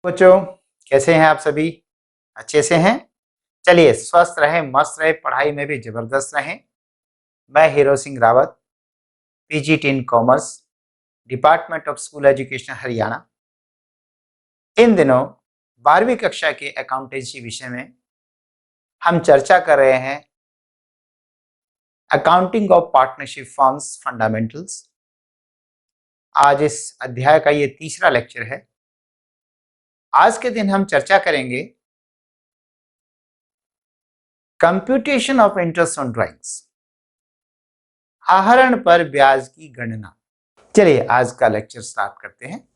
बच्चों, कैसे हैं आप सभी? अच्छे से हैं? चलिए, स्वस्थ रहें, मस्त रहें, पढ़ाई में भी जबरदस्त रहें। मैं Hiro Singh Rawat, PGT in commerce, department of school education Haryana. इन दिनों 12वीं कक्षा के अकाउंटेंसी विषय में हम चर्चा कर रहे हैं accounting of partnership firms fundamentals. आज इस अध्याय का ये तीसरा लेक्चर है। आज के दिन हम चर्चा करेंगे computation of interest on drawings, आहरण पर ब्याज की गणना। चलिए आज का लेक्चर स्टार्ट करते हैं।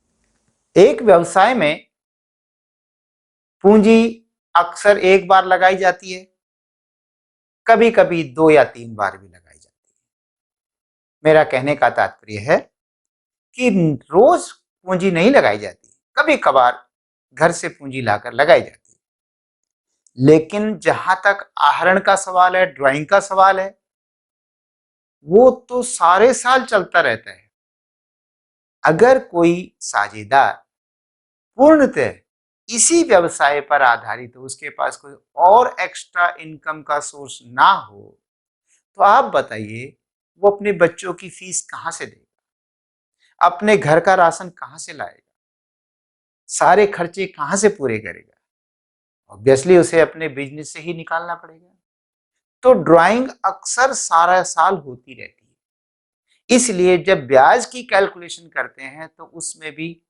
एक व्यवसाय में पूंजी अक्सर एक बार लगाई जाती है, कभी कभी 2 या 3 बार भी लगाई जाती है। मेरा कहने का तात्पर्य है कि रोज पूंजी नहीं लगाई जाती, कभी कभार घर से पूंजी लाकर लगाई जाती है। लेकिन जहां तक आहरण का सवाल है, ड्राइंग का सवाल है, वो तो सारे साल चलता रहता है। अगर कोई साझेदार पूर्णतः इसी व्यवसाय पर आधारित हो, उसके पास कोई और एक्स्ट्रा इनकम का सोर्स ना हो, तो आप बताइए वो अपने बच्चों की फीस कहां से देगा, अपने घर का राशन कहां से लाएगा, सारे खर्चे कहां से पूरे करेगा? ऑब्वियसली उसे अपने बिजनेस से ही निकालना पड़ेगा। तो ड्राइंग अक्सर सारा साल होती रहती है। इसलिए जब ब्याज की कैलकुलेशन करते हैं तो उसमें भी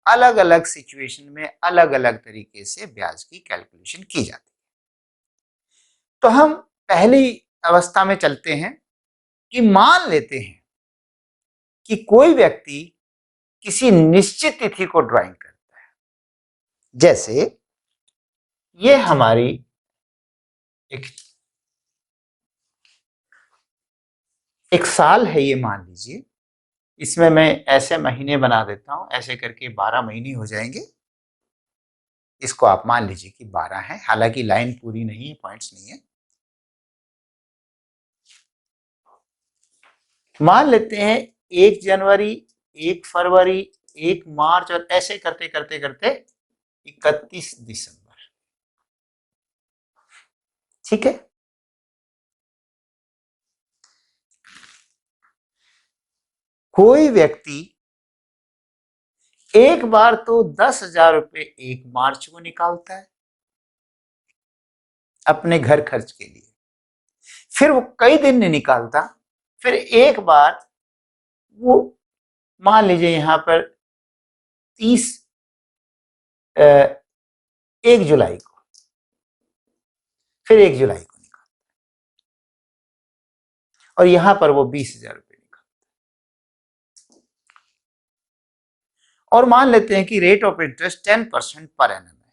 अलग अलग सिचुएशन में अलग अलग तरीके से ब्याज की कैलकुलेशन की जाती है। तो हम पहली अवस्था में चलते हैं कि मान लेते हैं कि कोई व्यक्ति किसी निश्चित तिथि को ड्राइंग करता है। जैसे ये हमारी एक साल है, ये मान लीजिए। इसमें मैं ऐसे महीने बना देता हूं, ऐसे करके 12 महीने हो जाएंगे। इसको आप मान लीजिए कि 12 है, हालांकि लाइन पूरी नहीं है, पॉइंट्स नहीं है। मान लेते हैं 1 जनवरी, 1 फरवरी, 1 मार्च और ऐसे करते करते करते 31 दिसंबर। ठीक है। कोई व्यक्ति एक बार तो 10,000 रुपए 1 मार्च को निकालता है अपने घर खर्च के लिए, फिर वो कई दिन नहीं निकालता, फिर एक बार वो मान लीजिए यहां पर 30 1 जुलाई को, फिर 1 जुलाई को निकालता और यहां पर वो 20,000 रुपए निकालता। और मान लेते हैं कि rate of interest 10% per annum है,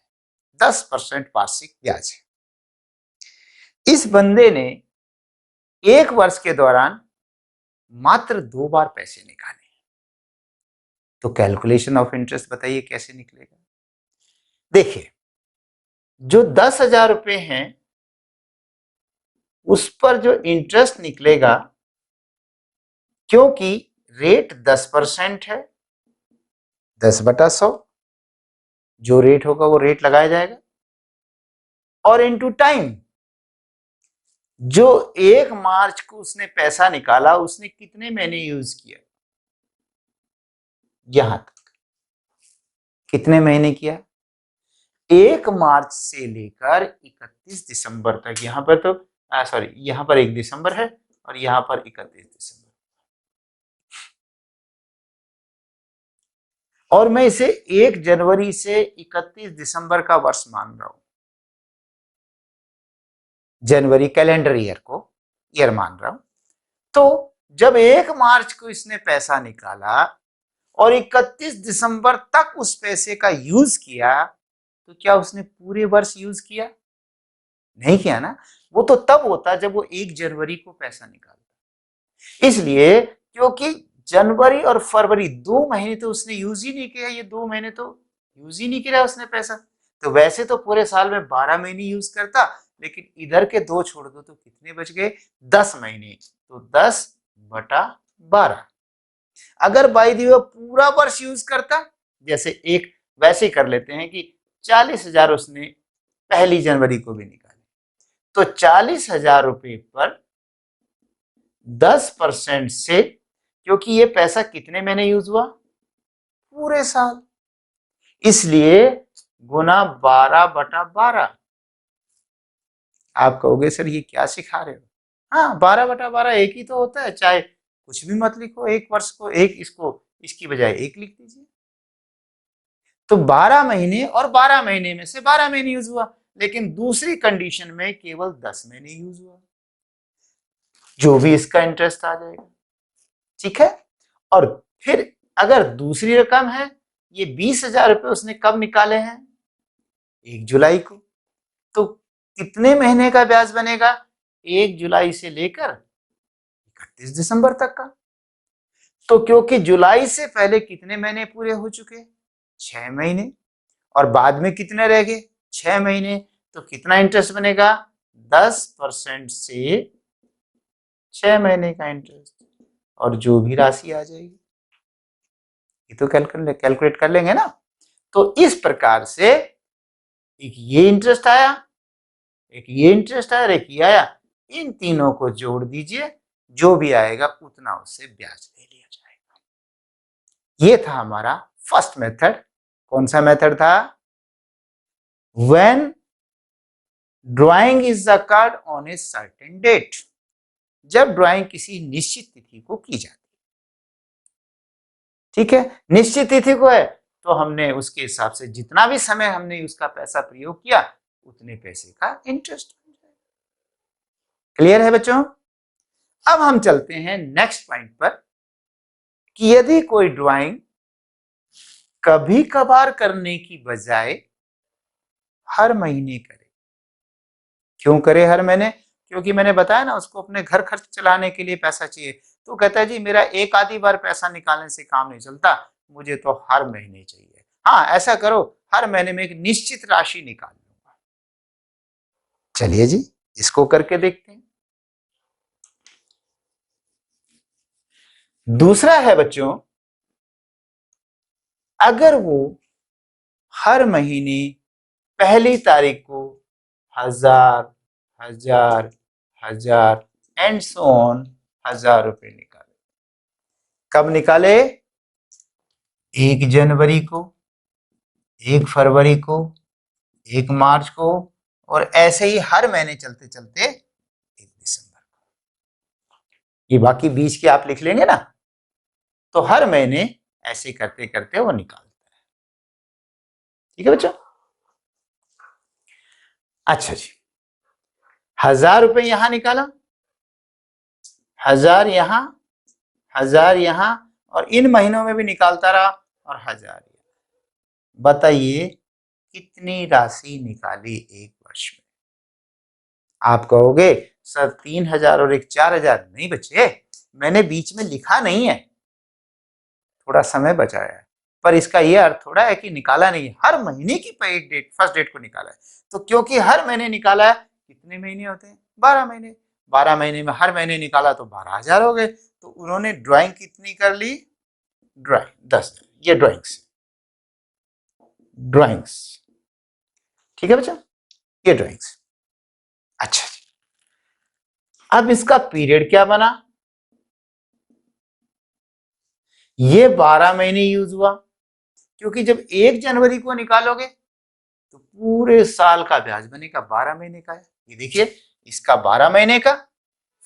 10% वार्षिक ब्याज है। इस बंदे ने 1 वर्ष के दौरान मात्र 2 बार पैसे निकाले, तो कैलकुलेशन ऑफ इंटरेस्ट बताइए कैसे निकलेगा? देखिए, जो 10,000 रुपए हैं उस पर जो इंटरेस्ट निकलेगा, क्योंकि रेट 10% है, 10/100 जो रेट होगा वो रेट लगाया जाएगा, और इनटू टाइम, जो 1 मार्च को उसने पैसा निकाला उसने कितने महीने यूज किया, यहां तक कितने महीने किया, 1 मार्च से लेकर 31 दिसंबर तक। यहां पर तो सॉरी, यहां पर 1 दिसंबर है और यहां पर 31 दिसंबर। और मैं इसे 1 जनवरी से 31 दिसंबर का वर्ष मान रहा हूं, जनवरी कैलेंडर ईयर को ईयर मान रहा हूं। तो जब 1 मार्च को इसने पैसा निकाला और 31 दिसंबर तक उस पैसे का यूज किया, तो क्या उसने पूरे वर्ष यूज किया? नहीं किया ना। वो तो तब होता जब वो 1 जनवरी को पैसा निकालता। इसलिए क्योंकि जनवरी और फरवरी 2 महीने तो उसने यूज ही नहीं किया, ये 2 महीने तो यूज ही नहीं किया उसने पैसा। तो वैसे तो पूरे साल में 12 महीने यूज करता, लेकिन इधर के 2 छोड़ दो तो कितने बच गए? 10 महीने। तो 10/12। अगर बाई दी पूरा वर्ष यूज करता, जैसे एक वैसे ही कर लेते हैं कि 40,000 उसने 1 जनवरी को भी निकाले, तो 40,000 रुपए पर 10% से, क्योंकि ये पैसा कितने महीने यूज हुआ, पूरे साल, इसलिए गुना 12/12। आप कहोगे सर ये क्या सिखा रहे हो? हाँ, 12/12 एक ही तो होता है, चाहे कुछ भी मत लिखो, एक वर्ष को एक, इसको इसकी बजाय एक लिख दीजिए। तो 12 महीने और 12 महीने में से 12 महीने यूज हुआ, लेकिन दूसरी कंडीशन में केवल 10 महीने यूज हुआ, जो भी इसका इंटरेस्ट आ जाएगा। ठीक है, और फिर अगर दूसरी रकम है, ये 20,000 रुपए उसने कब निकाले हैं, 1 जुलाई को, तो कितने महीने का ब्याज बनेगा, 1 जुलाई से लेकर 31 दिसंबर तक का। तो क्योंकि जुलाई से पहले कितने महीने पूरे हो चुके, 6 महीने, और बाद में कितने रह गए, 6 महीने, तो कितना इंटरेस्ट बनेगा, 10% से 6 महीने का इंटरेस्ट, और जो भी राशि आ जाएगी ये तो कैलकुलेट कर लेंगे ना। तो इस प्रकार से एक ये इंटरेस्ट आया, एक ये इंटरेस्ट आया, एक ये आया, इन तीनों को जोड़ दीजिए, जो भी आएगा उतना उससे ब्याज ले लिया जाएगा। ये था हमारा फर्स्ट मेथड। कौन सा मेथड था, when drawing is occurred on a certain date, जब ड्राइंग किसी निश्चित तिथि को की जाती है। ठीक है, निश्चित तिथि को है तो हमने उसके हिसाब से जितना भी समय हमने उसका पैसा प्रयोग किया उतने पैसे का इंटरेस्ट। क्लियर है बच्चों? अब हम चलते हैं नेक्स्ट पॉइंट पर कि यदि कोई ड्राइंग कभी कभार करने की बजाय हर महीने करे। क्यों करे हर महीने? क्योंकि मैंने बताया ना, उसको अपने घर खर्च चलाने के लिए पैसा चाहिए, तो कहता है जी मेरा एक आधी बार पैसा निकालने से काम नहीं चलता, मुझे तो हर महीने चाहिए। हाँ, ऐसा करो, हर महीने में एक निश्चित राशि निकाल लूंगा। चलिए जी, इसको करके देखते हैं। दूसरा है बच्चों, अगर वो हर महीने पहली तारीख को 1000, 1000, 1000 एंड सो ऑन 1000 रुपए निकाले। कब निकाले? 1 जनवरी को, 1 फरवरी को, 1 मार्च को, और ऐसे ही हर महीने चलते चलते 1 दिसंबर को। ये बाकी बीच के आप लिख लेंगे ना, तो हर महीने ऐसे करते करते वो निकालता है। ठीक है बच्चों? अच्छा जी, 1000 रुपए यहां निकाला, 1000 यहां, 1000 यहां, और इन महीनों में भी निकालता रहा, और 1000। बताइए कितनी राशि निकाली एक वर्ष में? आप कहोगे सर 3000 और एक 4000। नहीं बच्चे, मैंने बीच में लिखा नहीं है, थोड़ा समय बचाया है, पर इसका यह अर्थ थोड़ा है कि निकाला नहीं है, हर महीने की एक डेट, फर्स्ट डेट को निकाला है। तो क्योंकि हर महीने निकाला है, कितने महीने होते हैं, 12 महीने, 12 महीने में हर महीने निकाला तो 12,000 हो गए। तो उन्होंने ड्राइंग कितनी कर ली, ड्राइंग 10। ये ड्राइंग्स, ठीक है बच्चा, ये ड्राइंग्स। अच्छा, अब इसका पीरियड क्या बना, ये 12 महीने यूज हुआ, क्योंकि जब 1 जनवरी को निकालोगे तो पूरे साल का ब्याज बनेगा, 12 महीने का है। ये देखिए, इसका 12 महीने का,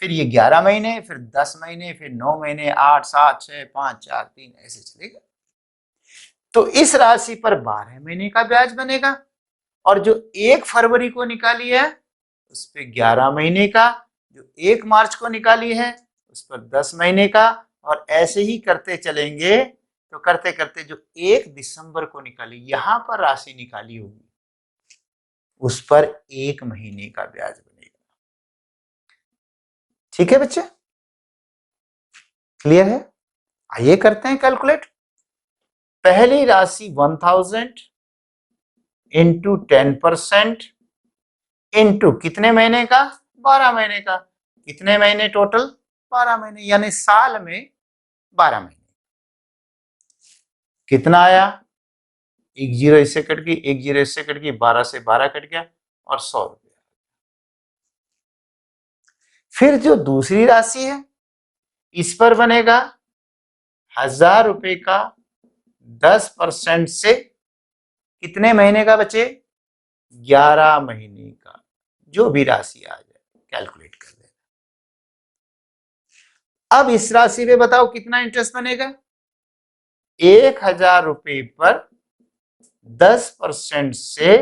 फिर ये 11 महीने, फिर 10 महीने, फिर 9 महीने, 8, 7, 6, 5, 4, 3, ऐसे चलेगा। तो इस राशि पर 12 महीने का ब्याज बनेगा, और जो 1 फरवरी को निकाली है उस पर 11 महीने का, जो 1 मार्च को निकाली है उस पर 10 महीने का, और ऐसे ही करते चलेंगे। तो करते करते जो 1 दिसंबर को निकाली, यहां पर राशि निकाली होगी, उस पर 1 महीने का ब्याज बनेगा। ठीक है बच्चे, क्लियर है? आइए करते हैं कैलकुलेट। पहली राशि 1000 इंटू 10% इंटू कितने महीने का, 12 महीने का। कितने महीने टोटल, 12 महीने, यानी साल में 12 महीने। कितना आया, एक जीरो इससे कट गई, एक जीरो इससे कट गई, 12 से 12 कट गया और 100 रुपया। फिर जो दूसरी राशि है इस पर बनेगा 1000 रुपए का 10% से कितने महीने का बचे, 11 महीने का, जो भी राशि आ जाए कैलकुलेट कर देना। अब इस राशि पे बताओ कितना इंटरेस्ट बनेगा, 1000 रुपए पर 10% से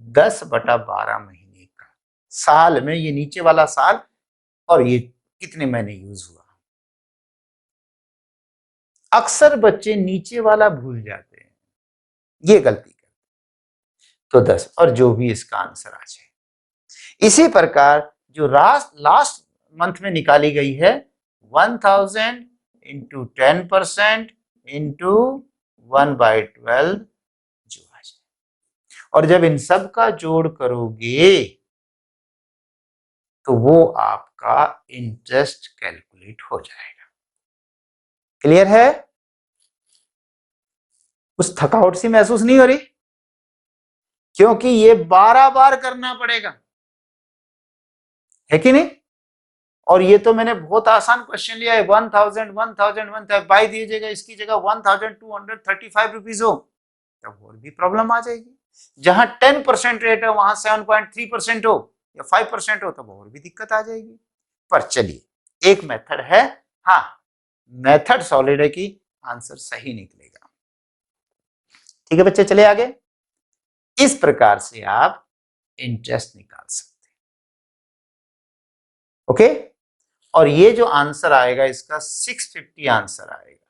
10/12 महीने का, साल में ये नीचे वाला साल और ये कितने महीने यूज हुआ। अक्सर बच्चे नीचे वाला भूल जाते हैं, ये गलती करते, तो 10 और जो भी इसका आंसर आ जाए। इसी प्रकार जो लास्ट मंथ में निकाली गई है 1000 इंटू 10% इंटू 1/12 जो आ जाए, और जब इन सब का जोड़ करोगे तो वो आपका इंटरेस्ट कैलकुलेट हो जाएगा। क्लियर है? कुछ थकावट सी महसूस नहीं हो रही? क्योंकि ये 12 बार करना पड़ेगा, है कि नहीं? और ये तो मैंने बहुत आसान क्वेश्चन लिया है, 1000 बाई दीजिएगा, इसकी जगह 1235 रुपीज हो तब और भी प्रॉब्लम आ जाएगी। जहां 10% रेट है वहां 7.3% हो या 5% हो तब और भी दिक्कत आ जाएगी। पर चलिए एक मेथड है, हाँ मेथड सॉलिड है कि आंसर सही निकलेगा। ठीक है बच्चे, चले आगे। इस प्रकार से आप इंटरेस्ट निकाल सकते हैं। ओके, और ये जो आंसर आएगा इसका 650 आंसर आएगा।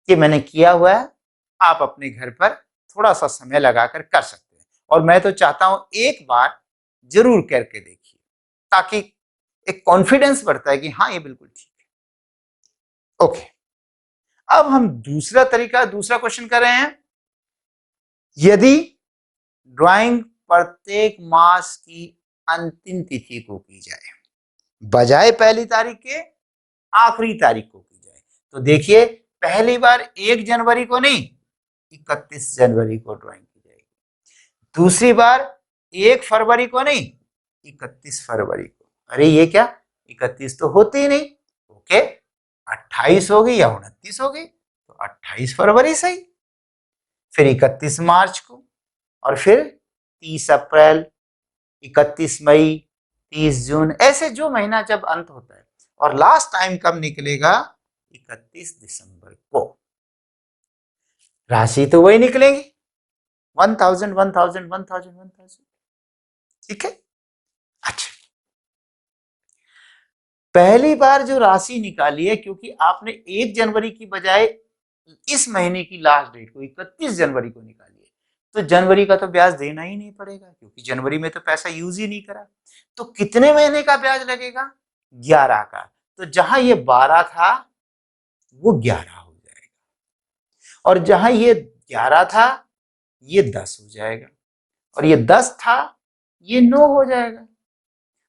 ये मैंने किया हुआ है, आप अपने घर पर थोड़ा सा समय लगाकर कर सकते हैं, और मैं तो चाहता हूं एक बार जरूर करके देखिए, ताकि एक कॉन्फिडेंस बढ़ता है कि हाँ ये बिल्कुल ठीक है। ओके, अब हम दूसरा क्वेश्चन कर रहे हैं। यदि ड्राइंग प्रत्येक मास की अंतिम तिथि को की जाए, बजाय पहली तारीख के आखिरी तारीख को की जाए, तो देखिए पहली बार 1 जनवरी को नहीं 31 जनवरी को ड्राइंग की जाएगी, दूसरी बार 1 फरवरी को नहीं 31 फरवरी को। अरे ये क्या, 31 तो होती ही नहीं, ओके 28 होगी या 29 होगी, तो 28 फरवरी सही, फिर 31 मार्च को, और फिर 30 अप्रैल, 31 मई, 30 जून, ऐसे जो महीना जब अंत होता है, और लास्ट टाइम कब निकलेगा, 31 दिसंबर को। राशि तो वही निकलेगी 1000 1000 1000 1000। ठीक है, अच्छा पहली बार जो राशि निकाली है, क्योंकि आपने 1 जनवरी की बजाय इस महीने की लास्ट डेट को 31 जनवरी को निकाली है, तो जनवरी का तो ब्याज देना ही नहीं पड़ेगा, क्योंकि जनवरी में तो पैसा यूज ही नहीं करा। तो कितने महीने का ब्याज लगेगा, 11 का। तो जहां ये 12 था वो 11 हो जाएगा, और जहां ये 11 था ये 10 हो जाएगा, और ये 10 था ये 9 हो जाएगा,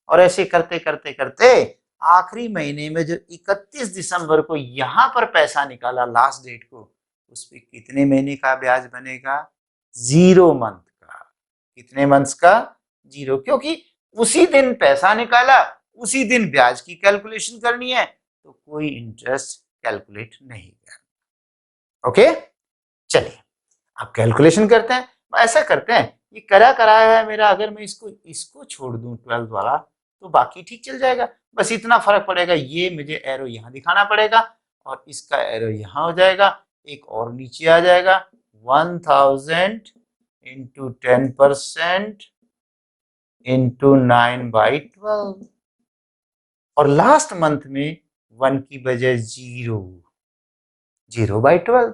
और ऐसे करते करते करते आखिरी महीने में जो 31 दिसंबर को यहां पर पैसा निकाला लास्ट डेट को, उस पर कितने महीने का ब्याज बनेगा, 0 मंथ का। कितने मंथ्स का, 0, क्योंकि उसी दिन पैसा निकाला, उसी दिन ब्याज की कैलकुलेशन करनी है, तो कोई इंटरेस्ट कैलकुलेट नहीं करना। ओके, चलिए आप कैलकुलेशन करते हैं। ऐसा करते हैं, ये करा कराया है मेरा, अगर मैं इसको छोड़ दूं 12 वाला तो बाकी ठीक चल जाएगा। बस इतना फर्क पड़ेगा, ये मुझे एरो यहां दिखाना पड़ेगा और इसका एरो यहां हो जाएगा, एक और नीचे आ जाएगा 1000 इंटू 10% इंटू 9/12, और लास्ट मंथ में 1 की बजाय 0/12।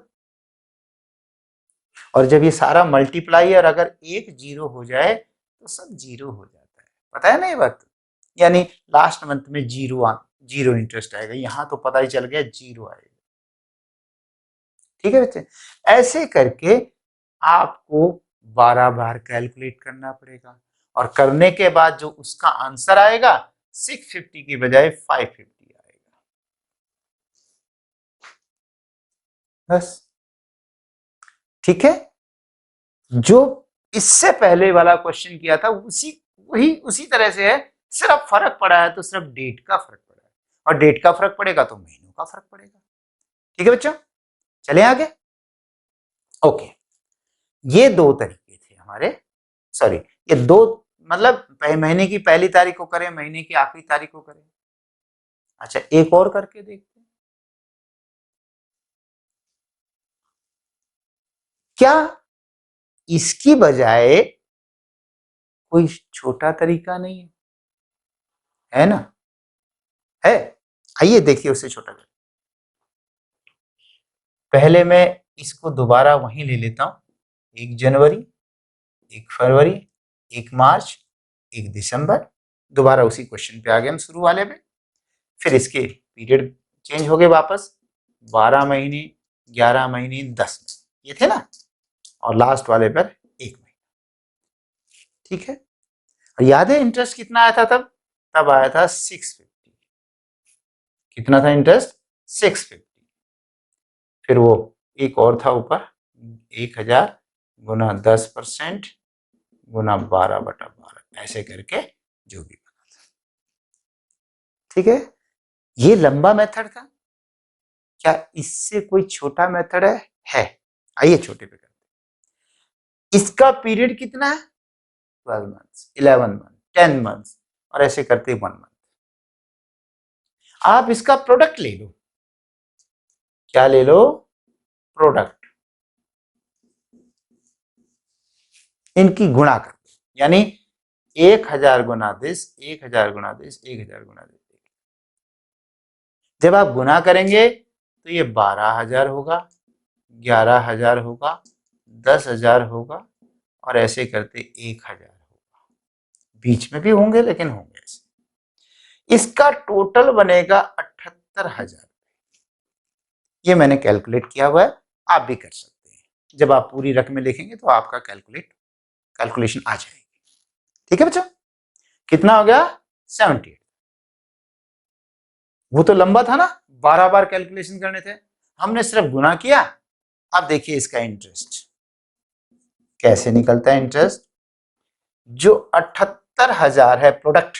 और जब ये सारा मल्टीप्लाई और अगर एक 0 हो जाए तो सब 0 हो जाता है, पता है ना ये बात। यानी लास्ट मंथ में 0 इंटरेस्ट आएगा, यहां तो पता ही चल गया 0 आएगा। ठीक है बच्चे, ऐसे करके आपको 12 बार कैलकुलेट करना पड़ेगा, और करने के बाद जो उसका आंसर आएगा 650 की बजाय 550 आएगा। बस ठीक है, जो इससे पहले वाला क्वेश्चन किया था उसी तरह से है, सिर्फ फर्क पड़ा है तो सिर्फ डेट का फर्क पड़ा है, और डेट का फर्क पड़ेगा तो महीनों का फर्क पड़ेगा। ठीक है बच्चों, चले आगे। ओके, ये दो तरीके थे हमारे, सॉरी ये दो, मतलब महीने की पहली तारीख को करें, महीने की आखिरी तारीख को करें। अच्छा, एक और करके देखते हैं, क्या इसकी बजाय कोई छोटा तरीका नहीं है ना? है, आइए देखिए उससे छोटा तरीका। पहले मैं इसको दोबारा वहीं ले लेता हूं, 1 जनवरी, 1 फरवरी, 1 मार्च, 1 दिसंबर, दोबारा उसी क्वेश्चन पे आ गए हम शुरू वाले में। फिर इसके पीरियड चेंज हो गए वापस, 12 महीने, 11 महीने, 10 महीने, ये थे ना, और लास्ट वाले पर 1 महीना। ठीक है, और याद है इंटरेस्ट कितना आया था तब? तब आया था 650। कितना था इंटरेस्ट? 650। फिर वो एक और था ऊपर, 1000 गुना 10% गुना 12/12, ऐसे करके जो भी बना था। ठीक है, ये लंबा मेथड था। क्या इससे कोई छोटा मेथड है? आइए छोटे पे करते हैं। इसका पीरियड कितना है? 12 मंथ्स, 11 मंथ, 10 मंथ्स, और ऐसे करते 1 मंथ। आप इसका प्रोडक्ट ले लो। क्या ले लो? प्रोडक्ट। इनकी गुणा कर दो, यानी 1000 गुना दिस, 1000 गुना दिस, 1000 गुना दिस। जब आप गुना करेंगे तो ये 12,000 होगा, 11,000 होगा, 10,000 होगा, और ऐसे करते 1,000 होगा। बीच में भी होंगे लेकिन होंगे ऐसे। इसका टोटल बनेगा 78,000। ये मैंने कैलकुलेट किया हुआ है, आप भी कर सकते हैं। जब आप पूरी रकमें लिखेंगे तो आपका कैलकुलेशन आ जाएगी। ठीक है बच्चों, कितना हो गया? 78। वो तो लंबा था ना, 12 बार कैलकुलेशन करने थे, हमने सिर्फ गुना किया। अब देखिए इसका इंटरेस्ट कैसे निकलता है। इंटरेस्ट जो 78,000 है प्रोडक्ट,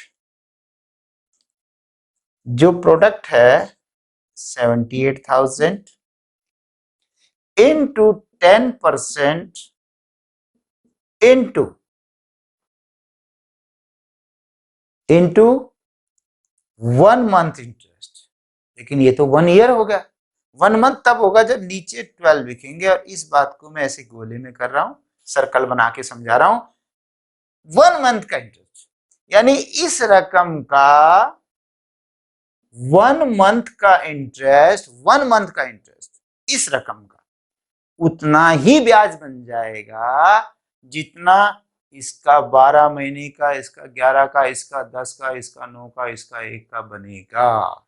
जो प्रोडक्ट है 78,000 इंटू 10% इंटू 1 मंथ इंटरेस्ट। लेकिन ये तो 1 ईयर हो गया। 1 मंथ तब होगा जब नीचे 12 लिखेंगे, और इस बात को मैं ऐसे गोले में कर रहा हूं, सर्कल बना के समझा रहा हूं। 1 मंथ का इंटरेस्ट, यानी इस रकम का 1 मंथ का इंटरेस्ट, 1 मंथ का इंटरेस्ट इस रकम का उतना ही ब्याज बन जाएगा जितना इसका 12 महीने का, इसका 11 का, इसका 10 का, इसका 9 का, इसका 1 का बनेगा।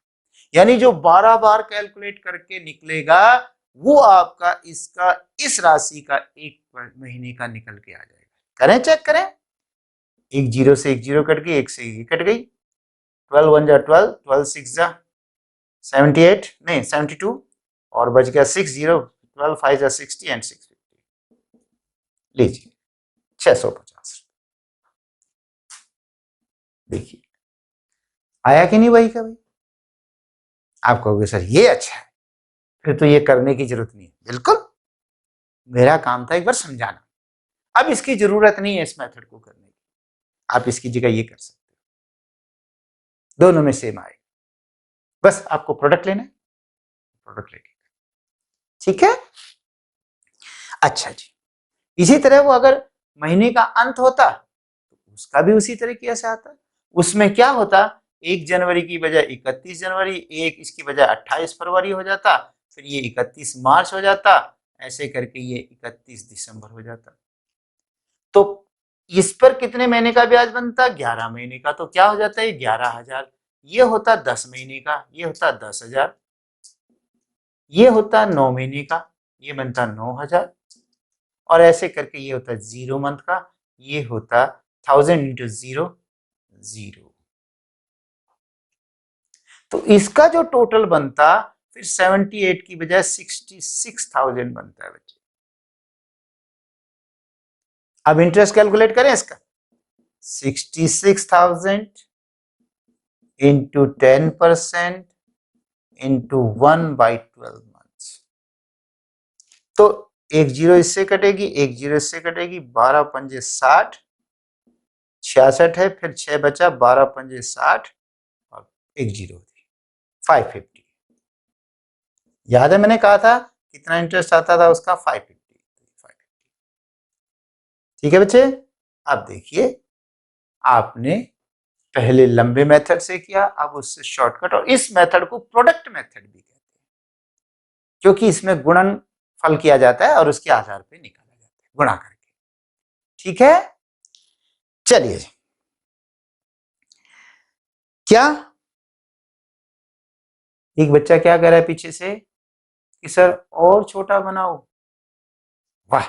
यानी जो 12 बार कैलकुलेट करके निकलेगा वो आपका इसका इस राशि का 1 महीने का निकल के आ जाएगा। करें, चेक करें। एक जीरो से एक जीरो कट गई, एक से एक कट गई। 12 1 जा 12, 12 6 जा 78, नहीं 72, और बच गया 60, 12 5 जा 60 एंड 650। लीजिए 650। देखिए आया कि नहीं वही का भाई? आप कहोगे सर ये अच्छा है, फिर तो ये करने की जरूरत नहीं है। बिल्कुल, मेरा काम था एक बार समझाना। अब इसकी जरूरत नहीं है इस मेथड को करने की, आप इसकी जगह ये कर सकते हो। दोनों में सेम आएगा, बस आपको प्रोडक्ट लेना है, प्रोडक्ट लेके। ठीक है, अच्छा जी। इसी तरह वो अगर महीने का अंत होता तो उसका भी उसी तरीके से आता। उसमें क्या होता, 1 जनवरी की बजाय 31 जनवरी, एक इसकी बजाय 28 फरवरी हो जाता, फिर ये 31 मार्च हो जाता, ऐसे करके ये 31 दिसंबर हो जाता। तो इस पर कितने महीने का ब्याज बनता? 11 महीने का। तो क्या हो जाता है? 11,000। ये होता 10 महीने का, ये होता 10,000। ये होता 9 महीने का, ये बनता 9,000, और ऐसे करके ये होता 0 मंथ का, ये होता 1000 इंटू 0 0। तो इसका जो टोटल बनता फिर 78 की बजाय 66,000 बनता है बच्चे। अब इंटरेस्ट कैलकुलेट करें इसका, 66,000 इंटू 10% इंटू 1/12 मंथ्स। तो एक जीरो इससे कटेगी, एक जीरो इससे कटेगी, 12 पंजे 60, 66 है, फिर 6 बचा, 12 पंजे 60 और एक जीरो थी, 550। याद है मैंने कहा था कितना इंटरेस्ट आता था उसका, 550। ठीक है बच्चे, अब देखिए आपने पहले लंबे मेथड से किया, अब उससे शॉर्टकट, और इस मेथड को प्रोडक्ट मेथड भी कहते हैं क्योंकि इसमें गुणन फल किया जाता है और उसके आधार पे निकाला जाता है गुणा करके। ठीक है, चलिए क्या एक बच्चा क्या कह रहा है पीछे से कि सर और छोटा बनाओ। वाह,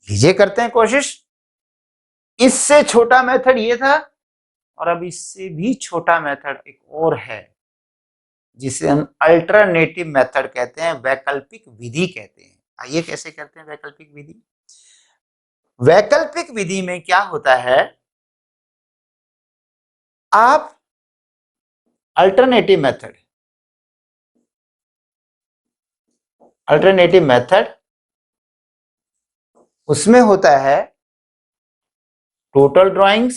लीजिए करते हैं कोशिश। इससे छोटा मेथड ये था, और अब इससे भी छोटा मेथड एक और है जिसे हम अल्टरनेटिव मेथड कहते हैं, वैकल्पिक विधि कहते हैं। आइए कैसे करते हैं वैकल्पिक विधि। वैकल्पिक विधि में क्या होता है, आप अल्टरनेटिव मेथड उसमें होता है total drawings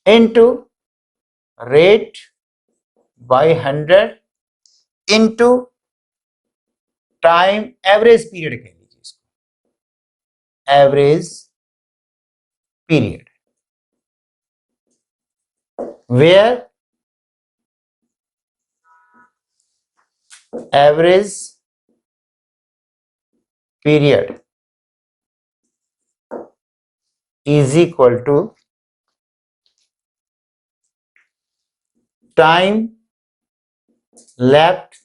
into rate by 100 into time, average period कह लीजिए इसको, average period, where average period is equal to time left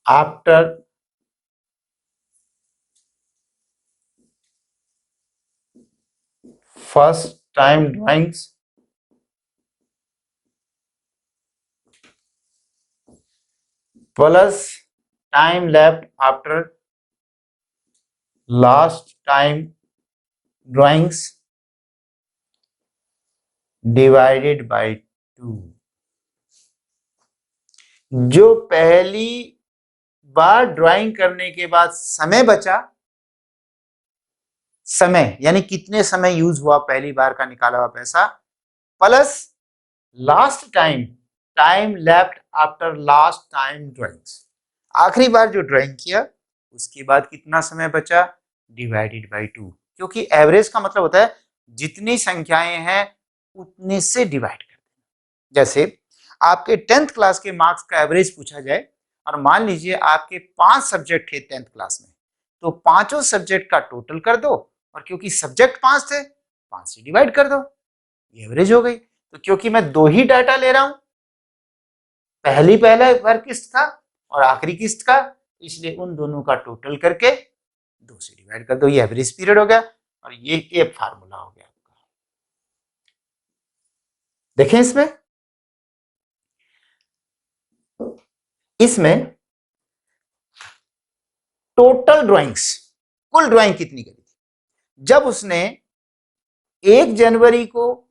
after first time drawings plus time left after last time drawings divided by 2। जो पहली बार drawing करने के बाद समय बचा, समय यानी कितने समय यूज हुआ पहली बार का निकाला हुआ पैसा, plus last time left after last time drawings, आखिरी बार जो ड्राइंग किया उसके बाद कितना समय बचा, डिवाइडेड बाय 2। क्योंकि एवरेज का मतलब होता है जितनी संख्याएं हैं उतने से डिवाइड कर देना। जैसे आपके 10th क्लास के मार्क्स का एवरेज पूछा जाए और मान लीजिए आपके 5 सब्जेक्ट थे 10th क्लास में, तो पांचों सब्जेक्ट का टोटल कर दो और क्योंकि सब्जेक्ट 5 थे 5 से डिवाइड कर दो, ये एवरेज हो गई। तो क्योंकि मैं दो ही डाटा ले रहा हूं, पहला बार किस्त का और आखिरी किस्त का, इसलिए उन दोनों का टोटल करके 2 से डिवाइड कर दो, ये एवरेज पीरियड हो गया और ये फार्मूला हो गया आपका। देखें इसमें टोटल ड्राइंग्स, कुल ड्राइंग कितनी करी थी जब उसने 1 जनवरी को,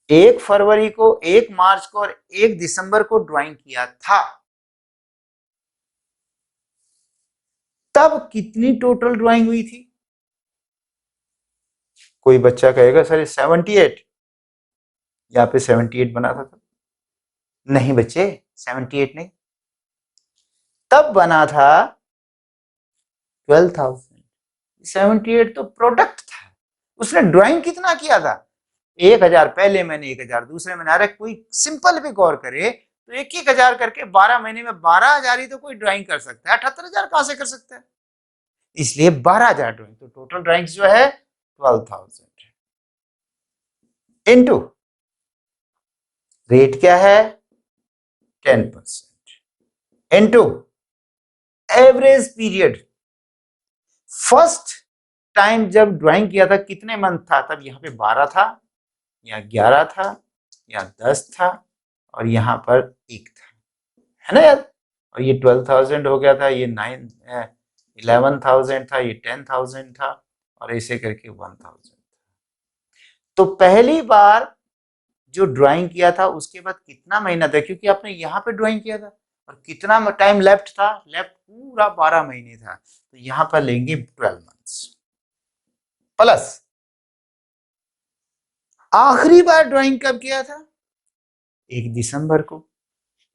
1 फरवरी को, 1 मार्च को और 1 दिसंबर को ड्राइंग किया था, तब कितनी टोटल ड्राइंग हुई थी। कोई बच्चा कहेगा सर 78, यहां पे 78 बना था तब। नहीं बच्चे, 78 नहीं, तब बना था 12,000। 78 तो प्रोडक्ट था, उसने ड्राइंग कितना किया था, 1000 पहले महीने, 1000 दूसरे महीने। अरे कोई सिंपल भी गौर करे तो 1,000 करके 12 महीने में 12,000 ही तो कोई ड्राइंग कर सकता है, 78,000 कहां से कर सकता है, इसलिए 12,000 ड्राइंग। तो टोटल ड्राइंग्स जो है 12,000 इनटू रेट क्या है 10% into average period. First time जब ड्राइंग किया था कितने मंथ था, तब यहां पे 12 था या 11 था यहाँ 10 था और यहाँ पर 1 था, है ना यार। और ये 12,000 हो गया था, ये 11,000 था, ये 10,000 था और ऐसे करके 1,000। तो पहली बार जो ड्राइंग किया था उसके बाद कितना महीना था, क्योंकि आपने यहाँ पे ड्राइंग किया था और कितना टाइम लेफ्ट था, लेफ्ट पूरा 12 महीने था, तो यहाँ पर लेंगे 12 मंथ्स प्लस आखिरी बार ड्राइंग कब किया था, 1 दिसंबर को।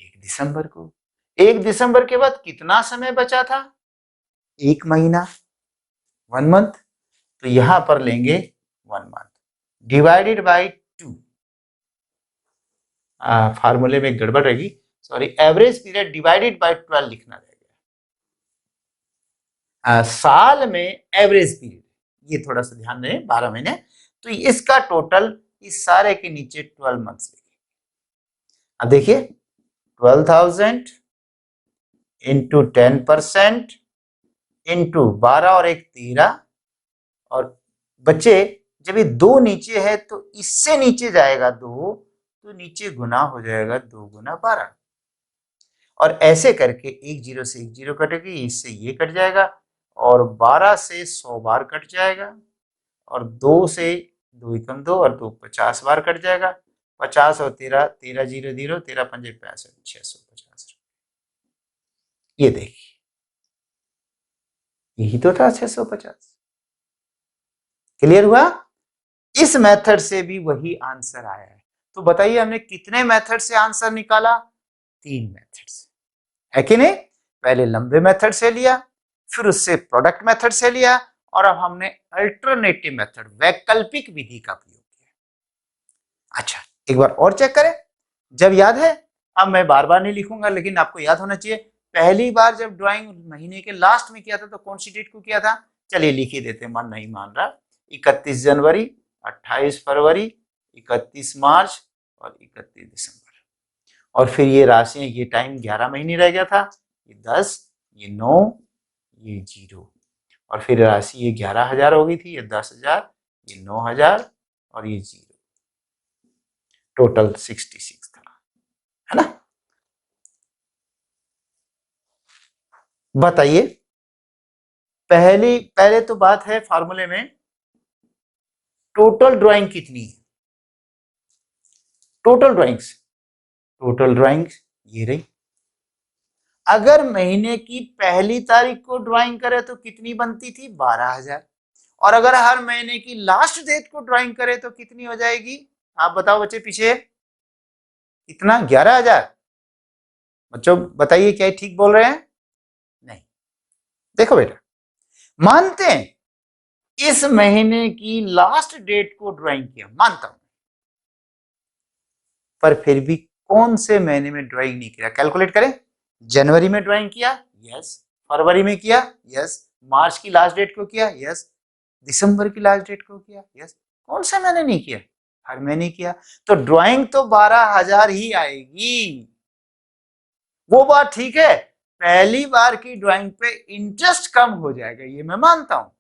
1 दिसंबर को, 1 दिसंबर के बाद कितना समय बचा था, 1 महीना, 1 मंथ। तो यहां पर लेंगे 1 मंथ डिवाइडेड बाई 2। फार्मूले में गड़बड़ रहेगी, sorry, average period divided by 12 लिखना रह गया। साल में एवरेज पीरियड, ये थोड़ा सा ध्यान दें, 12 महीने, तो इसका टोटल इस सारे के नीचे 12 मंथ्स लिखेंगे। अब देखिए 12,000 इंटू 10% इंटू 12 और 1 13, और बच्चे जब ये 2 नीचे है तो इससे नीचे जाएगा 2, तो नीचे गुना हो जाएगा 2 गुना 12, और ऐसे करके 1 0 से 1 0 कटेगी, इससे ये कट जाएगा, और 12 से 100 बार कट जाएगा, और 2 से 2 एकम 2 और 2 50 बार कट जाएगा। 50 और 13, 13 0 0, 13 पंजे 65, 650। ये देखिए, यही तो था 650। क्लियर हुआ। इस मेथड से भी वही आंसर आया है। तो बताइए हमने कितने मेथड से आंसर निकाला, 3 मेथड से, है कि नहीं। पहले लंबे मेथड से लिया, फिर उससे प्रोडक्ट मेथड से लिया, और अब हमने अल्टरनेटिव मेथड, वैकल्पिक विधि का प्रयोग किया। अच्छा, एक बार और चेक करें, जब याद है, अब मैं बार बार नहीं लिखूंगा लेकिन आपको याद होना चाहिए, पहली बार जब ड्राइंग महीने के लास्ट में किया था तो कौन सी डेट को किया था, चलिए लिख ही देते, मन नहीं मान रहा। 31 जनवरी, 28 फरवरी, 31 मार्च और 31 दिसंबर। और फिर ये राशि, ये टाइम 11 महीने रह गया था, ये 10, ये 9, ये 0, और फिर राशि ये 11,000 हो गई थी, ये 10,000, ये 9,000 और ये 0, टोटल 66 था, है ना। बताइए, पहले तो बात है फार्मूले में टोटल ड्राइंग कितनी है, टोटल ड्राइंग्स ये रही। अगर महीने की पहली तारीख को ड्राइंग करे तो कितनी बनती थी, 12,000, और अगर हर महीने की लास्ट डेट को ड्राइंग करे तो कितनी हो जाएगी, आप बताओ बच्चे, पीछे कितना, 11,000। बच्चों बताइए, क्या ठीक बोल रहे हैं, नहीं। देखो बेटा, मानते हैं इस महीने की लास्ट डेट को ड्राइंग किया, मानता हूं, पर फिर भी कौन से महीने में ड्राइंग नहीं किया, कैलकुलेट करें। जनवरी में ड्राइंग किया, यस। फरवरी में किया, यस। मार्च की लास्ट डेट को किया, यस। दिसंबर की लास्ट डेट को किया, यस। कौन सा मैंने नहीं किया, हर महीने किया, तो ड्राइंग तो 12,000 ही आएगी। वो बात ठीक है, पहली बार की ड्राइंग पे इंटरेस्ट कम हो जाएगा, ये मैं मानता हूं,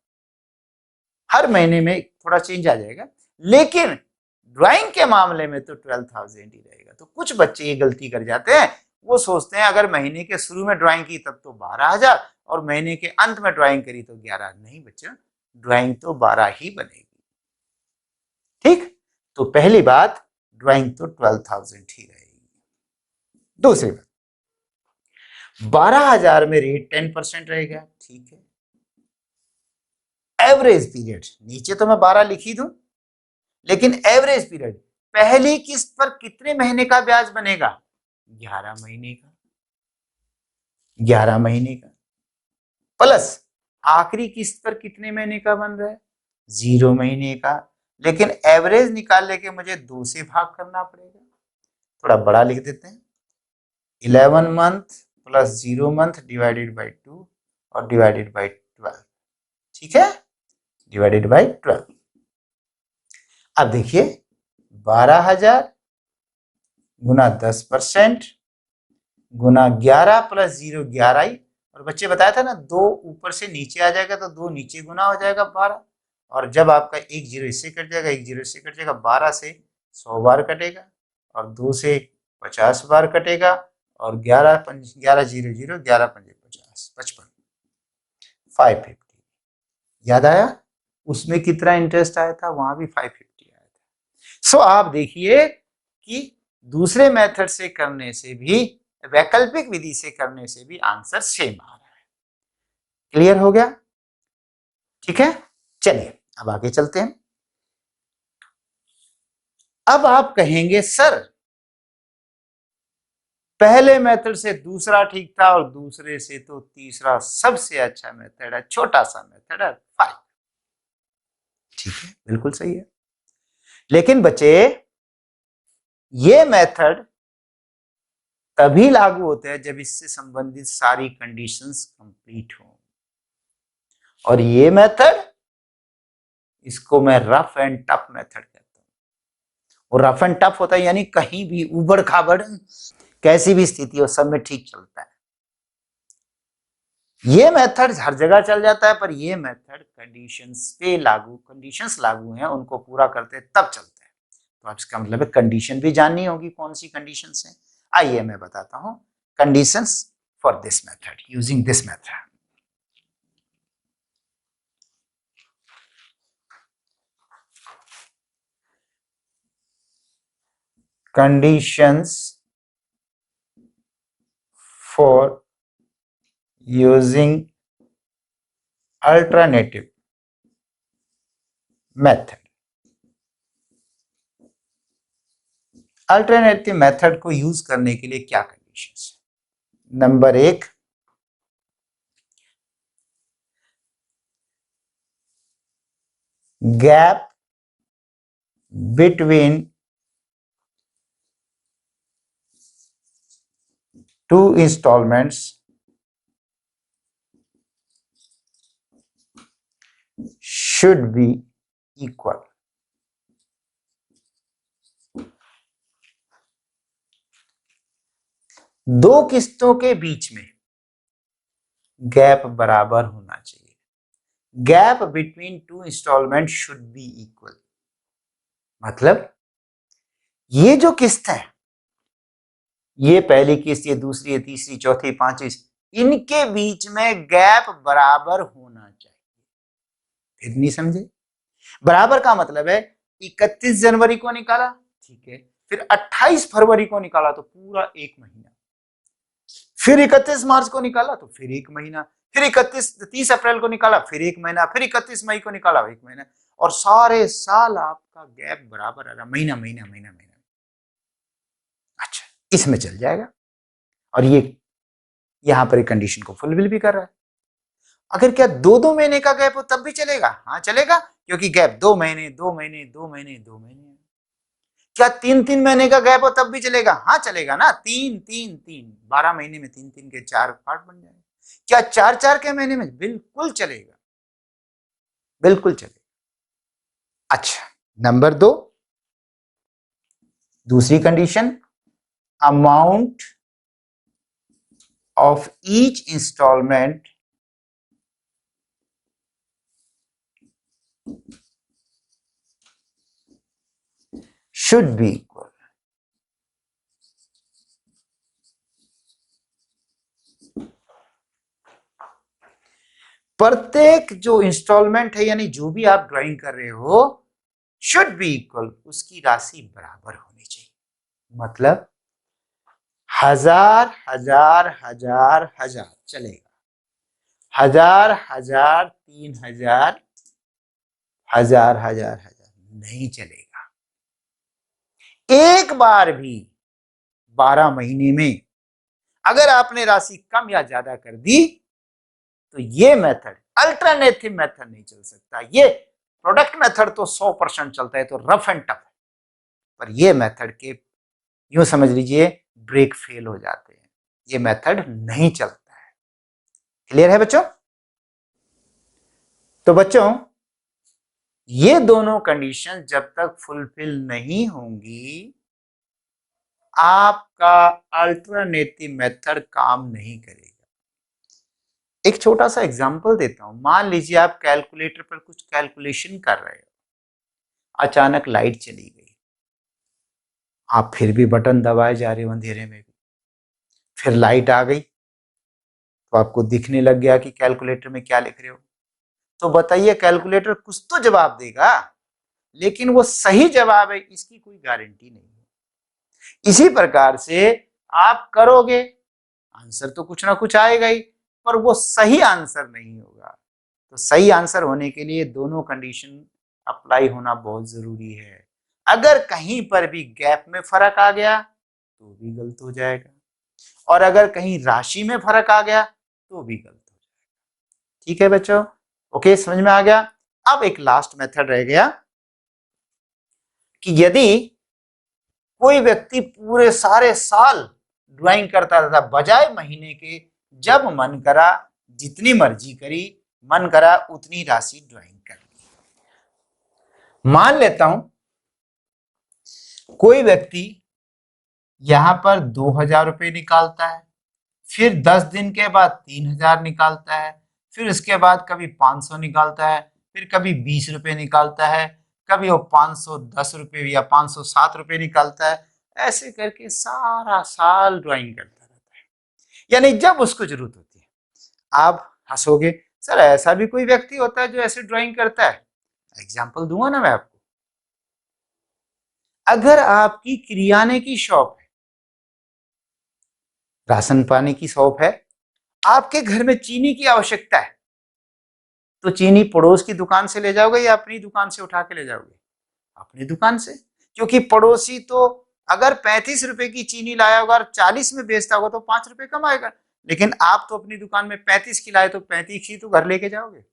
हर महीने में थोड़ा चेंज आ जाएगा, लेकिन ड्राइंग के मामले में तो 12,000 ही रहेगा। तो कुछ बच्चे ये गलती कर जाते हैं, वो सोचते हैं अगर महीने के शुरू में ड्राइंग की तब तो 12,000, और महीने के अंत में ड्राइंग करी तो 11। नहीं बच्चों, ड्राइंग तो 12 ही बनेगी, ठीक। तो पहली बात, ड्राइंग तो 12,000 ही रहेगी। दूसरी बात, 12,000 में रेट 10% रहेगा, ठीक है। एवरेज पीरियड, नीचे तो मैं 12 लिख ही दूं, लेकिन एवरेज पीरियड, पहली किस्त पर कितने महीने का ब्याज बनेगा, 11 महीने का, 11 महीने का, प्लस आखिरी किस्त पर कितने महीने का बन रहा है, 0 महीने का, लेकिन एवरेज निकालने के मुझे 2 से भाग करना पड़ेगा, थोड़ा बड़ा लिख देते हैं, 11 month plus 0 month divided by 2 और डिवाइडेड बाई 12, ठीक है, डिवाइडेड बाई 12। अब देखिए 12,000 गुना 10% गुना 11 प्लस 0, 11 ही, और बच्चे बताया था ना, 2 ऊपर से नीचे आ जाएगा तो 2 नीचे गुना हो जाएगा 12, और जब आपका 1 0 इससे कट जाएगा, 1 0 इससे कट जाएगा, 12 से 100 बार कटेगा, और 2 से 50 बार कटेगा और 11 11 0 0 11 पंजे 50 55 550। याद आया उसमें कितना इंटरेस्ट आया था, वहां भी 550 आया था। सो आप देखिए कि दूसरे मेथड से करने से भी, वैकल्पिक विधि से करने से भी आंसर सेम आ रहा है। क्लियर हो गया? ठीक है, चलिए अब आगे चलते हैं। अब आप कहेंगे सर पहले मेथड से दूसरा ठीक था और दूसरे से तो तीसरा सबसे अच्छा मेथड है, छोटा सा मेथड है 5। ठीक है, बिल्कुल सही है। लेकिन बच्चे ये मेथड तभी लागू होते हैं जब इससे संबंधित सारी कंडीशंस कंप्लीट हो। और ये मेथड, इसको मैं रफ एंड टफ मेथड कहता हूं। और रफ एंड टफ होता है यानी कहीं भी उबड़ खाबड़ कैसी भी स्थिति हो सब में ठीक चलता है। ये मेथड हर जगह चल जाता है, पर ये मेथड कंडीशंस लागू हैं उनको पूरा करते तब चलता है। तो आप इसका मतलब है कंडीशन भी जाननी होगी, कौन सी कंडीशंस हैं। आइए मैं बताता हूं conditions for this method using this method. Conditions for using alternative method। Alternative method को यूज करने के लिए क्या कंडीशंस है? Number 1, gap between two installments should be equal। दो किस्तों के बीच में गैप बराबर होना चाहिए। Gap between two installment should be equal, मतलब ये जो किस्त है, ये पहली किस्त, ये दूसरी, ये तीसरी, चौथी, पांचवी, इनके बीच में गैप बराबर होना चाहिए। फिर नहीं समझे? बराबर का मतलब है 31 जनवरी को निकाला, ठीक है, फिर 28 फरवरी को निकाला तो पूरा 1 महीना, फिर 31 मार्च को निकाला तो फिर 1 महीना, फिर 30 अप्रैल को निकाला फिर 1 महीना, फिर 31 मई को निकाला 1 महीना, और सारे साल आपका गैप बराबर आ रहा, महीना महीना महीना महीना। अच्छा, इसमें चल जाएगा और ये यहां पर एक कंडीशन को फुलफिल भी कर रहा है। अगर क्या 2-2 महीने का गैप हो तब भी चलेगा? हाँ चलेगा, क्योंकि गैप 2 महीने 2 महीने 2 महीने 2 महीने। क्या 3-3 महीने का गैप हो तब भी चलेगा? हाँ चलेगा ना, 3-3-3 12 महीने में 3-3 के 4 पार्ट बन जाएंगे। क्या 4-4 के महीने में? बिल्कुल चलेगा, बिल्कुल चलेगा। अच्छा, नंबर 2, दूसरी condition, amount of each installment should be equal। प्रत्येक जो इंस्टॉलमेंट है यानी जो भी आप ड्राइंग कर रहे हो शुड बी इक्वल, उसकी राशि बराबर होनी चाहिए। मतलब 1000 1000 1000 1000 चलेगा, 1000 1000 3000 1000 1000 1000 नहीं चलेगा। एक बार भी 12 महीने में अगर आपने राशि कम या ज्यादा कर दी तो ये मेथड, अल्टरनेटिव मेथड नहीं चल सकता। ये प्रोडक्ट मेथड तो 100% चलता है, तो रफ एंड टफ है, पर ये मेथड के यूं समझ लीजिए ब्रेक फेल हो जाते हैं, ये मेथड नहीं चलता है। क्लियर है बच्चों? तो बच्चों ये दोनों कंडीशन जब तक फुलफिल नहीं होंगी आपका अल्टरनेटिव मेथड काम नहीं करेगा। एक छोटा सा एग्जांपल देता हूं। मान लीजिए आप कैलकुलेटर पर कुछ कैलकुलेशन कर रहे हो, अचानक लाइट चली गई, आप फिर भी बटन दबाए जा रहे हो अंधेरे में भी। फिर लाइट आ गई तो आपको दिखने लग गया कि कैलकुलेटर में क्या लिख रहे हो। तो बताइए, कैलकुलेटर कुछ तो जवाब देगा, लेकिन वो सही जवाब है इसकी कोई गारंटी नहीं है। इसी प्रकार से आप करोगे, आंसर तो कुछ ना कुछ आएगा ही, पर वो सही आंसर नहीं होगा। तो सही आंसर होने के लिए दोनों कंडीशन अप्लाई होना बहुत जरूरी है। अगर कहीं पर भी गैप में फर्क आ गया तो भी गलत हो जाएगा, और अगर कहीं राशि में फर्क आ गया तो भी गलत हो जाएगा। ठीक है बच्चों, ओके, समझ में आ गया। अब एक लास्ट मेथड रह गया कि यदि कोई व्यक्ति पूरे सारे साल ड्राइंग करता रहता बजाय महीने के, जब मन करा जितनी मर्जी करी, मन करा उतनी राशि ड्राइंग कर ली। मान लेता हूं कोई व्यक्ति यहां पर 2,000 रुपए निकालता है, फिर 10 दिन के बाद 3,000 निकालता है, फिर उसके बाद कभी 500 निकालता है, फिर कभी 20 रुपए निकालता है, कभी वो 510 रुपए या 507 रुपए निकालता है। ऐसे करके सारा साल ड्राइंग करता रहता है, यानी जब उसको जरूरत होती है। आप हंसोगे, सर ऐसा भी कोई व्यक्ति होता है जो ऐसे ड्राइंग करता है? एग्जाम्पल दूंगा ना मैं आपको। अगर आपकी किराने की शॉप है, राशन पानी की शॉप है, आपके घर में चीनी की आवश्यकता है, तो चीनी पड़ोस की दुकान से ले जाओगे या अपनी दुकान से उठा के ले जाओगे? अपनी दुकान से, क्योंकि पड़ोसी तो अगर 35 रुपए की चीनी लाया होगा और 40 में बेचता होगा तो 5 रुपए कमाएगा, लेकिन आप तो अपनी दुकान में 35 की लाए तो 35 ही तो घर लेके जाओगे।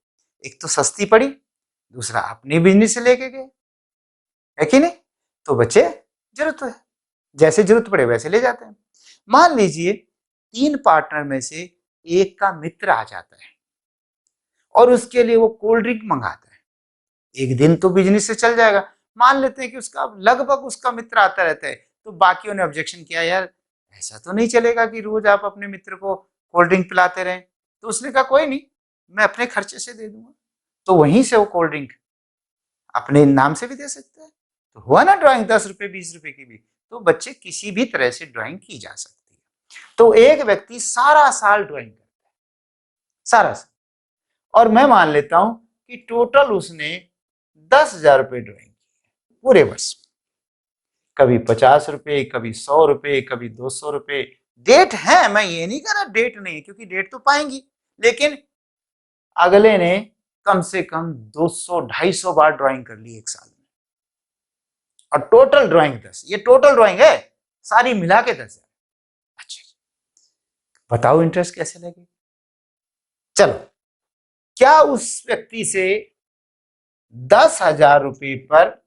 एक तो सस्ती पड़ी, दूसरा अपने बिजनेस से लेके गए, है कि नहीं? तो बच्चे, जरूरत है, जैसे जरूरत पड़े वैसे ले जाते हैं। मान लीजिए 3 पार्टनर में से एक का मित्र आ जाता है और उसके लिए वो कोल्ड ड्रिंक मंगाता है। एक दिन तो बिजनेस से चल जाएगा। मान लेते हैं कि उसका लगभग उसका मित्र आता रहता है, तो बाकियों ने ऑब्जेक्शन किया, यार ऐसा तो नहीं चलेगा कि रोज आप अपने मित्र को कोल्ड ड्रिंक पिलाते रहें। तो उसने कहा कोई नहीं, मैं अपने खर्चे से दे दूंगा। तो वहीं से वो कोल्ड ड्रिंक अपने नाम से भी दे सकते हैं। तो हुआ ना ड्राइंग 10 रुपए 20 रुपए की भी। तो बच्चे किसी भी तरह से ड्राइंग की जा सकती है। तो एक व्यक्ति सारा साल ड्राइंग करता है, सारा साल, और मैं मान लेता हूं कि टोटल उसने 10,000 रुपए ड्राइंग की पूरे वर्ष। कभी 50 रुपए, कभी 100 रुपए, कभी 200 रुपए। डेट है, मैं ये नहीं कह रहा डेट नहीं, क्योंकि डेट तो पाएंगी, लेकिन अगले ने कम से कम 200-250 बार ड्राइंग कर ली एक साल में, और टोटल ड्राइंग 10। ये टोटल ड्राइंग है, सारी मिला के 10,000। अच्छा, बताओ इंटरेस्ट कैसे लगे? चलो, क्या उस व्यक्ति से 10,000 रुपए पर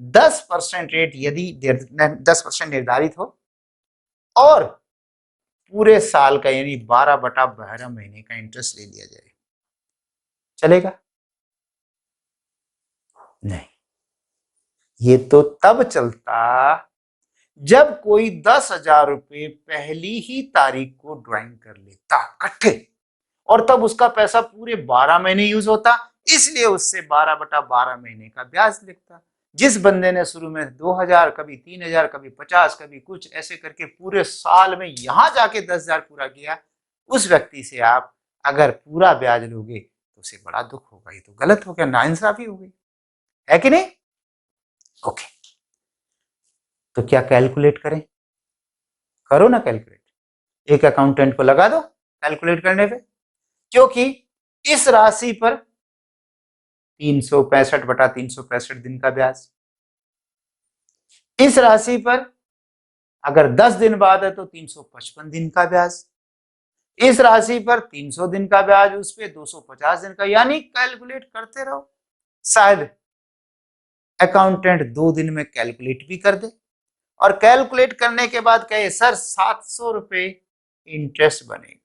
10% रेट, यदि 10% निर्धारित हो, और पूरे साल का यानी 12/12 महीने का इंटरेस्ट ले लिया जाए, चलेगा? नहीं, ये तो तब चलता जब कोई 10,000 रुपए पहली ही तारीख को ड्राइंग कर लेता इकट्ठे, और तब उसका पैसा पूरे 12 महीने यूज होता, इसलिए उससे 12/12 महीने का ब्याज लगता। जिस बंदे ने शुरू में 2,000, कभी 3,000, कभी 50, कभी कुछ, ऐसे करके पूरे साल में यहां जाके 10,000 पूरा किया, उस व्यक्ति से आप अगर पूरा ब्याज लोगे तो उसे बड़ा दुख होगा। ये तो गलत हो गया, नाइंसाफी हो गई, है कि नहीं? ओके, तो क्या कैलकुलेट करें? करो ना कैलकुलेट, एक अकाउंटेंट को लगा दो कैलकुलेट करने पे, क्योंकि इस राशि पर 365/365 दिन का ब्याज, इस राशि पर अगर 10 दिन बाद है तो 355 दिन का ब्याज, इस राशि पर 300 दिन का ब्याज, उस पर 250 दिन का, यानी कैलकुलेट करते रहो। शायद अकाउंटेंट 2 दिन में कैलकुलेट भी कर दे, और कैलकुलेट करने के बाद कहे सर 700 रुपए इंटरेस्ट बनेगा,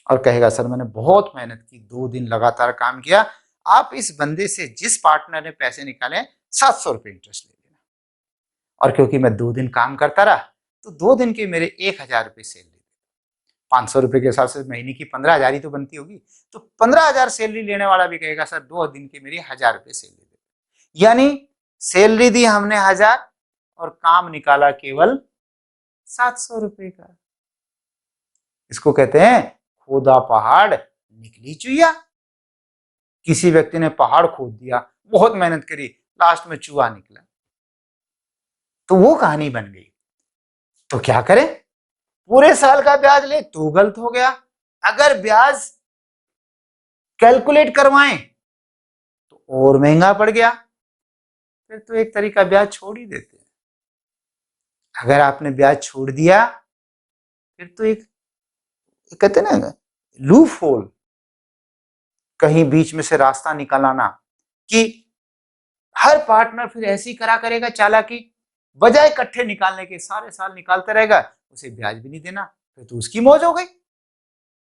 और कहेगा सर मैंने बहुत मेहनत की, 2 दिन लगातार काम किया, आप इस बंदे से, जिस पार्टनर ने पैसे निकाले, 700 रुपए इंटरेस्ट ले लेना। और क्योंकि मैं 2 दिन काम करता रहा, तो 2 दिन के मेरे 1,000 रुपए सैलरी, 500 रुपए के हिसाब से महीने की 15,000 ही तो बनती होगी, तो 15,000 सैलरी लेने वाला भी कहेगा सर 2 दिन के मेरी 1,000 रुपए सैलरी दे। यानी सैलरी दी हमने 1000 और काम निकाला केवल 700 रुपए का। इसको कहते हैं खोदा पहाड़ निकली चुईया। किसी व्यक्ति ने पहाड़ खोद दिया, बहुत मेहनत करी, लास्ट में चूहा निकला, तो वो कहानी बन गई। तो क्या करें? पूरे साल का ब्याज ले तो गलत हो गया। अगर ब्याज कैलकुलेट करवाएं तो और महंगा पड़ गया। फिर तो एक तरीका ब्याज छोड़ ही देते हैं। अगर आपने ब्याज छोड़ दिया फिर तो एक कहते हैं ना लूप होल, कहीं बीच में से रास्ता निकल आना, कि हर पार्टनर फिर ऐसी करा करेगा चालाकी, बजाय इकट्ठे निकालने के सारे साल निकालते रहेगा, उसे ब्याज भी नहीं देना, फिर तो उसकी मौज हो गई।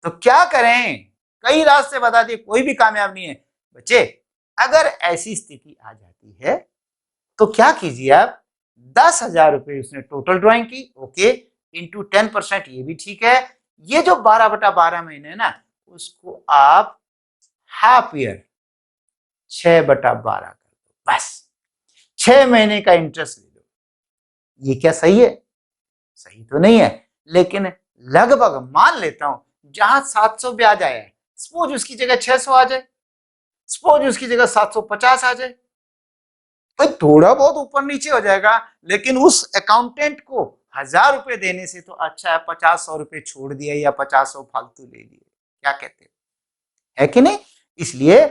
तो क्या करें? कई रास्ते बता दिए, कोई भी कामयाब नहीं है बच्चे। अगर ऐसी स्थिति आ जाती है तो क्या कीजिए आप, 10,000 रुपए उसने टोटल ड्राइंग की, ओके, इंटू 10%, ये भी ठीक है। ये जो 12/12 महीने है ना, उसको आप हाफ ईयर 6/12 कर दो, बस 6 महीने का इंटरेस्ट ले लो। ये क्या सही है? सही तो नहीं है, लेकिन लगभग मान लेता हूं जहां 700 ब्याज आया है, सपोज उसकी जगह 600 आ जाए, सपोज उसकी जगह 750 आ जाए, तो थोड़ा बहुत ऊपर नीचे हो जाएगा, लेकिन उस अकाउंटेंट को 1000 रुपए देने से तो अच्छा है 50-100 रुपए छोड़ दिया या 50-100 फालतू ले लिए। क्या कहते हैं? है कि नहीं? इसलिए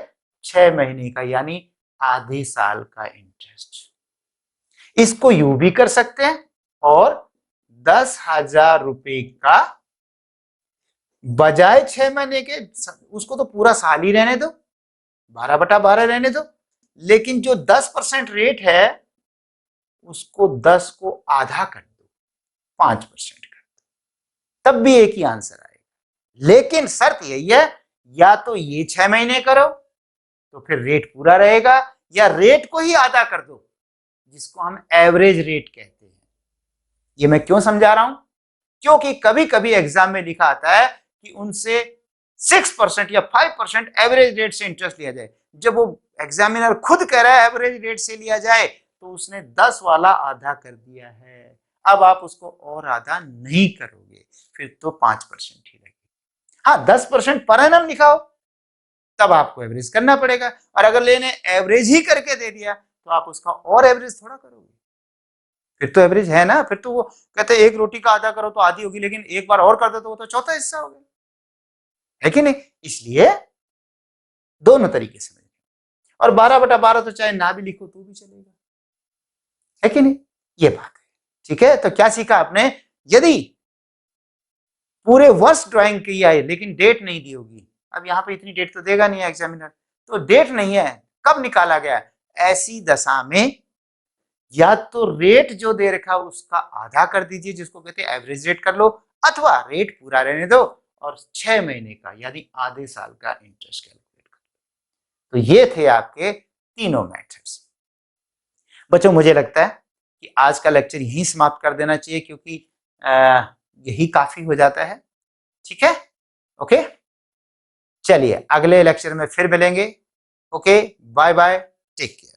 6 महीने का यानी आधे साल का इंटरेस्ट, इसको यूं भी कर सकते हैं और 10,000 रुपए का बजाय 6 महीने के, उसको तो पूरा साल ही रहने दो, 12/12 रहने दो, लेकिन जो 10% रेट है उसको 10 को आधा कर दो, 5% कर दो, तब भी एक ही आंसर आएगा। लेकिन शर्त यही है, या तो ये 6 महीने करो तो फिर रेट पूरा रहेगा, या रेट को ही आधा कर दो, जिसको हम एवरेज रेट कहते हैं। ये मैं क्यों समझा रहा हूं? क्योंकि कभी कभी एग्जाम में लिखा आता है कि उनसे 6% या 5% एवरेज रेट से इंटरेस्ट लिया जाए। जब वो एग्जामिनर खुद कह रहा है एवरेज रेट से लिया जाए, तो उसने 10 वाला आधा कर दिया है। अब आप उसको और आधा नहीं करोगे, फिर तो 5% ही लगेगा। हाँ, 10% पर एनम लिखाओ, तब आपको एवरेज करना पड़ेगा। और अगर लेने एवरेज ही करके दे दिया तो आप उसका और एवरेज थोड़ा करोगे, फिर तो एवरेज है ना। फिर तो वो कहते हैं एक रोटी का आधा करो तो आधी होगी, लेकिन एक बार और कर दो तो वो तो चौथा हिस्सा हो गया, है कि नहीं? इसलिए दोनों तरीके से। और 12/12 तो चाहे ना भी लिखो तो भी चलेगा, है कि नहीं? ये बात है। ठीक है, तो क्या सीखा आपने? यदि पूरे वर्ष ड्राइंग की है लेकिन डेट नहीं दी होगी, अब यहां पे इतनी डेट तो देगा नहीं एग्जामिनर, तो डेट नहीं है, कब निकाला गया, ऐसी दशा में या तो रेट जो दे रखा उसका आधा कर दीजिए, जिसको कहते हैं एवरेज रेट कर लो, अथवा रेट पूरा रहने दो और 6 महीने का यानी आधे साल का इंटरेस्ट कैलकुलेट कर लो। तो ये थे आपके तीनों मेथड्स। बच्चों, मुझे लगता है कि आज का लेक्चर यहीं समाप्त कर देना चाहिए, क्योंकि यही काफी हो जाता है। ठीक है, ओके, चलिए अगले लेक्चर में फिर मिलेंगे। Okay, bye bye, take care.